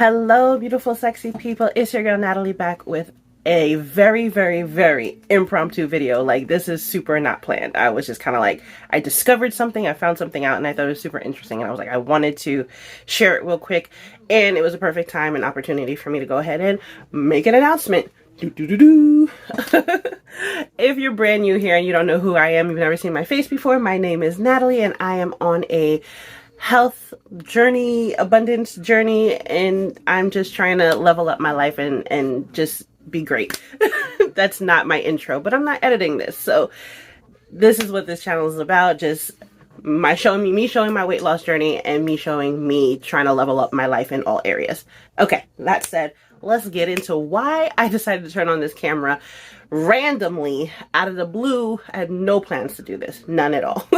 Hello, beautiful, sexy people. It's your girl, Natalie, back with a very, very, very impromptu video. Like, this is super not planned. I was just kind of like, I discovered something, I found something out, and I thought it was super interesting. And I was like, I wanted to share it real quick. And it was a perfect time and opportunity for me to go ahead and make an announcement. If you're brand new here and you don't know who I am, you've never seen my face before, my name is Natalie, and I am on a health journey, abundance journey, and I'm just trying to level up my life and just be great. That's not my intro, but I'm not editing this, so this is what this channel is about. Just me showing my weight loss journey and me showing me trying to level up my life in all areas. Okay, that said, let's get into why I decided to turn on this camera randomly out of the blue. I had no plans to do this, none at all.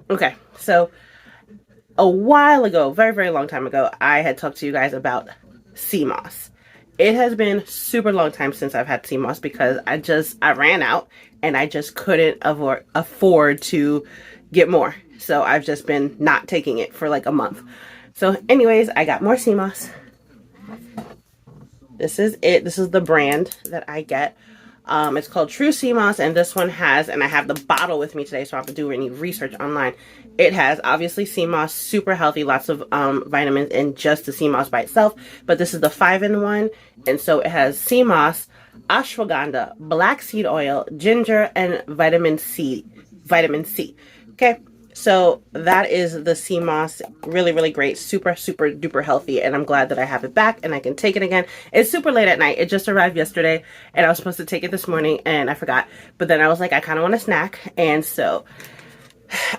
Okay, so a while ago, very, very long time ago, I had talked to you guys about sea moss. It has been super long time since I've had sea moss because I ran out and I just couldn't afford to get more. So I've just been not taking it for like a month. So anyways, I got more sea moss. This is it. This is the brand that I get. It's called True Sea Moss, and this one has, and I have the bottle with me today, so I don't have to do any research online. It has, obviously, sea moss, super healthy, lots of vitamins in just the sea moss by itself, but this is the 5-in-1, and so it has sea moss, ashwagandha, black seed oil, ginger, and vitamin C. Okay, so that is the sea moss. Really, really great, super, super duper healthy, and I'm glad that I have it back and I can take it again. It's super late at night. It just arrived yesterday, and I was supposed to take it this morning, and I forgot. But then I was like, I kind of want a snack, and so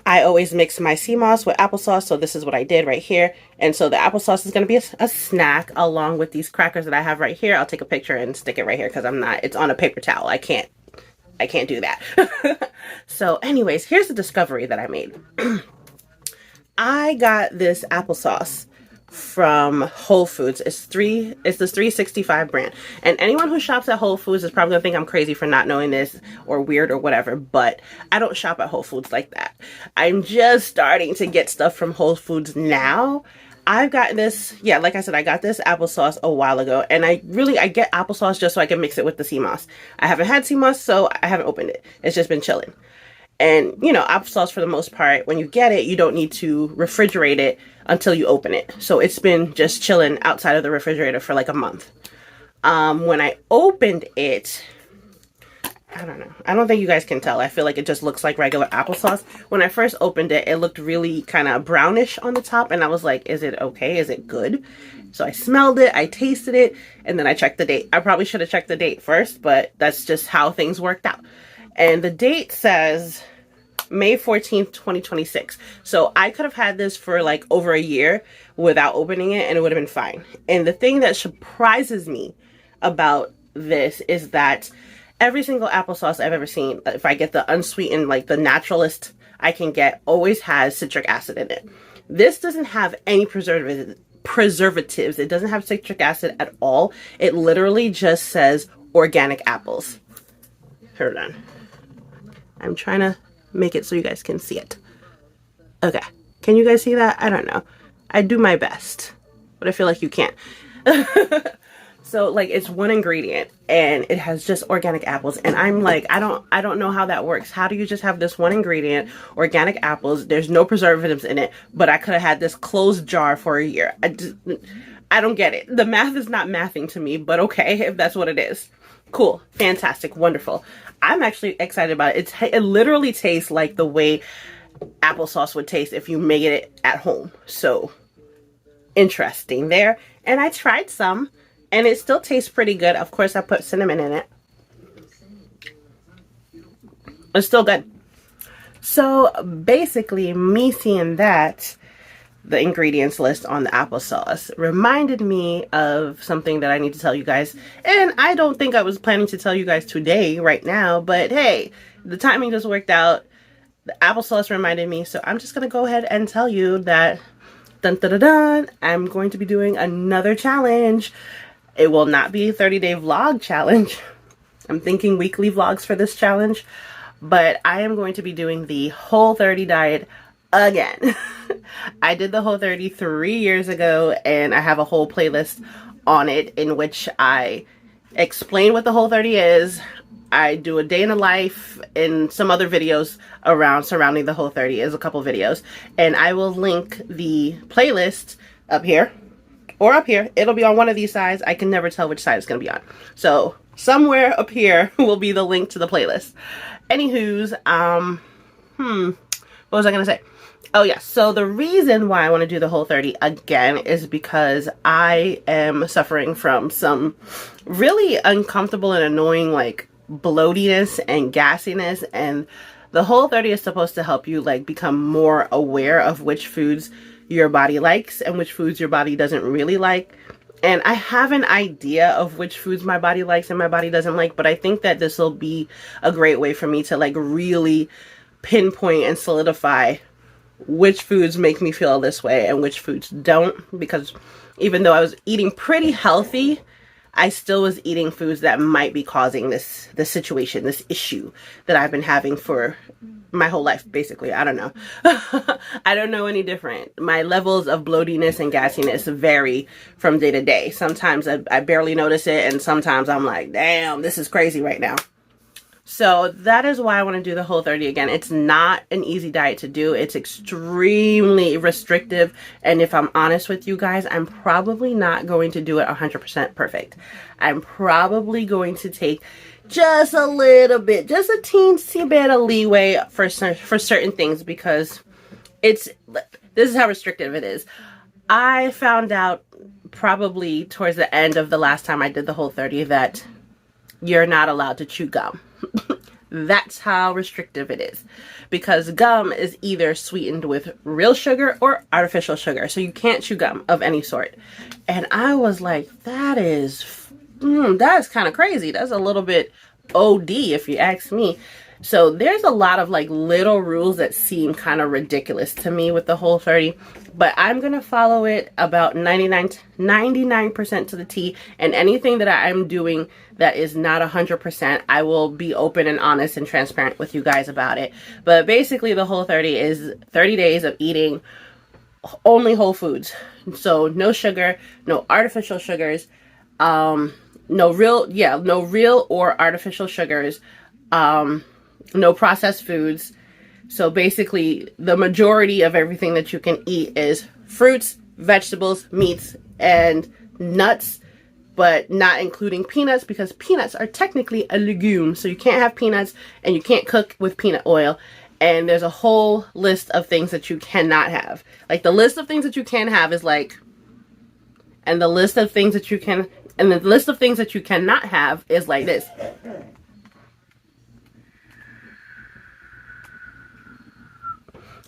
I always mix my sea moss with applesauce, so this is what I did right here. And so the applesauce is going to be a snack along with these crackers that I have right here. I'll take a picture and stick it right here because it's on a paper towel. I can't do that. So anyways, here's the discovery that I made. I got this applesauce from Whole Foods. It's the 365 brand. And anyone who shops at Whole Foods is probably gonna think I'm crazy for not knowing this or weird or whatever, but I don't shop at Whole Foods like that. I'm just starting to get stuff from Whole Foods now. I've got this, yeah, like I said, I got this applesauce a while ago, and I get applesauce just so I can mix it with the sea moss. I haven't had sea moss, so I haven't opened it. It's just been chilling. And, you know, applesauce for the most part, when you get it, you don't need to refrigerate it until you open it. So it's been just chilling outside of the refrigerator for like a month. When I opened it, I don't know. I don't think you guys can tell. I feel like it just looks like regular applesauce. When I first opened it, it looked really kind of brownish on the top. And I was like, is it okay? Is it good? So I smelled it, I tasted it, and then I checked the date. I probably should have checked the date first, but that's just how things worked out. And the date says May 14th, 2026. So I could have had this for like over a year without opening it, and it would have been fine. And the thing that surprises me about this is that every single applesauce I've ever seen, if I get the unsweetened, like the naturalist I can get, always has citric acid in it. This doesn't have any preservatives. It doesn't have citric acid at all. It literally just says organic apples. Hold on. I'm trying to make it so you guys can see it. Okay. Can you guys see that? I don't know. I do my best, but I feel like you can't. So like it's one ingredient and it has just organic apples, and I'm like, I don't know how that works. How do you just have this one ingredient, organic apples, there's no preservatives in it, but I could have had this closed jar for a year? I don't get it. The math is not mathing to me, but okay, if that's what it is. Cool, fantastic, wonderful. I'm actually excited about it. It literally tastes like the way applesauce would taste if you made it at home. So interesting there. And I tried some, and it still tastes pretty good. Of course, I put cinnamon in it. It's still good. So basically, me seeing that, the ingredients list on the applesauce, reminded me of something that I need to tell you guys. And I don't think I was planning to tell you guys today, right now, but hey, the timing just worked out. The applesauce reminded me, so I'm just going to go ahead and tell you that, dun, dun, dun, dun, I'm going to be doing another challenge. It will not be a 30-day vlog challenge. I'm thinking weekly vlogs for this challenge, but I am going to be doing the Whole30 diet again. I did the Whole30 3 years ago, and I have a whole playlist on it in which I explain what the Whole30 is. I do a day in the life and some other videos around surrounding the Whole30. Is a couple videos, and I will link the playlist up here or up here. It'll be on one of these sides. I can never tell which side it's going to be on. So somewhere up here will be the link to the playlist. Anywho's, what was I going to say? Oh yeah, so the reason why I want to do the Whole30 again is because I am suffering from some really uncomfortable and annoying like bloatiness and gassiness, and the Whole30 is supposed to help you like become more aware of which foods your body likes and which foods your body doesn't really like. And I have an idea of which foods my body likes and my body doesn't like, but I think that this will be a great way for me to like really pinpoint and solidify which foods make me feel this way and which foods don't. Because even though I was eating pretty healthy, I still was eating foods that might be causing this situation, this issue that I've been having for my whole life, basically. I don't know. I don't know any different. My levels of bloatiness and gassiness vary from day to day. Sometimes I barely notice it, and sometimes I'm like, damn, this is crazy right now. So that is why I want to do the Whole30 again. It's not an easy diet to do. It's extremely restrictive. And if I'm honest with you guys, I'm probably not going to do it 100% perfect. I'm probably going to take just a little bit, just a teensy bit of leeway for certain things, because this is how restrictive it is. I found out probably towards the end of the last time I did the Whole30 that you're not allowed to chew gum. That's how restrictive it is, because gum is either sweetened with real sugar or artificial sugar, so you can't chew gum of any sort. And I was like, that is kind of crazy. That's a little bit OD if you ask me. So there's a lot of like little rules that seem kind of ridiculous to me with the Whole30, but I'm going to follow it about 99% to the T, and anything that I'm doing that is not 100%, I will be open and honest and transparent with you guys about it. But basically the Whole30 is 30 days of eating only whole foods. So no sugar, no artificial sugars, no real or artificial sugars, no processed foods. So basically the majority of everything that you can eat is fruits, vegetables, meats, and nuts, but not including peanuts, because peanuts are technically a legume. So you can't have peanuts, and you can't cook with peanut oil. And there's a whole list of things that you cannot have. Like the list of things that you can have is like, and the list of things that you can, and the list of things that you cannot have is like this.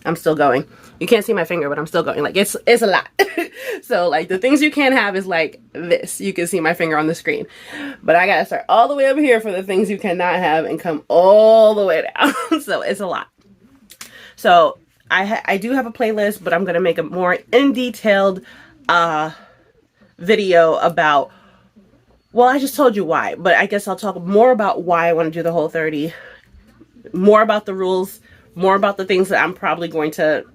I'm still going. You can't see my finger, but I'm still going. Like it's a lot. So like the things you can't have is like this. You can see my finger on the screen, but I gotta start all the way up here for the things you cannot have and come all the way down. So it's a lot. So I do have a playlist, but I'm gonna make a more in detailed video about, well, I just told you why, but I guess I'll talk more about why I want to do the Whole30, more about the rules, more about the things that I'm probably going to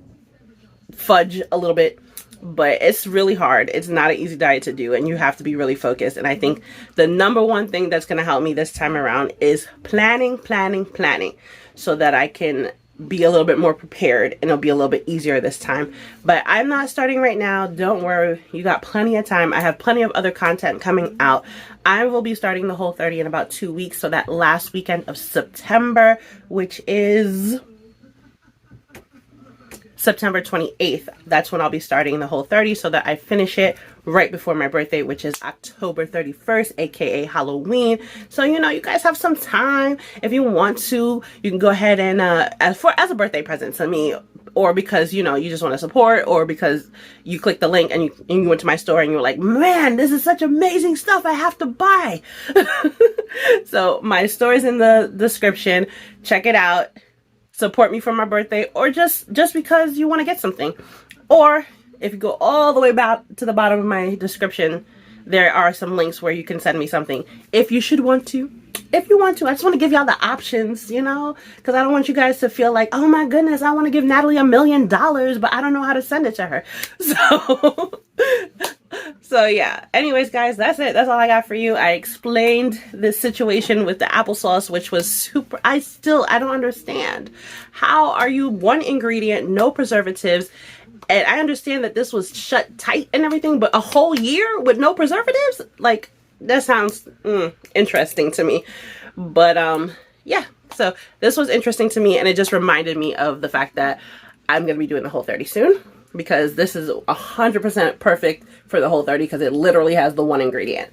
fudge a little bit. But it's really hard. It's not an easy diet to do, and you have to be really focused. And I think the number one thing that's going to help me this time around is planning, so that I can be a little bit more prepared, and it'll be a little bit easier this time. But I'm not starting right now. Don't worry. You got plenty of time. I have plenty of other content coming out. I will be starting the Whole30 in about 2 weeks. So that last weekend of September, which is September 28th. That's when I'll be starting the Whole30, so that I finish it right before my birthday, which is October 31st, aka Halloween. So, you know, you guys have some time. If you want to, you can go ahead and as a birthday present to me, or because, you know, you just want to support, or because you clicked the link and you went to my store and you were like, man, this is such amazing stuff, I have to buy. So my store is in the description. Check it out. Support me for my birthday, or just because you want to get something. Or if you go all the way back to the bottom of my description, there are some links where you can send me something if you should want to. if you want to. I just want to give y'all the options, you know, because I don't want you guys to feel like, oh my goodness, I want to give Natalie $1 million, but I don't know how to send it to her. So yeah, anyways guys, that's it. That's all I got for you. I explained this situation with the applesauce, which was super, I don't understand. How are you one ingredient, no preservatives, and I understand that this was shut tight and everything, but a whole year with no preservatives? Like, that sounds interesting to me. But yeah, so this was interesting to me, and it just reminded me of the fact that I'm gonna be doing the Whole30 soon, because this is 100% perfect for the Whole30 because it literally has the one ingredient.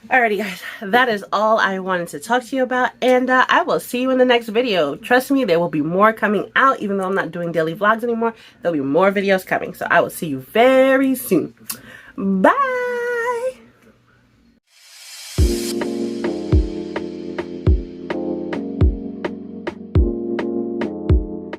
Alrighty guys, that is all I wanted to talk to you about, and I will see you in the next video. Trust me, there will be more coming out. Even though I'm not doing daily vlogs anymore, there'll be more videos coming. So I will see you very soon. Bye!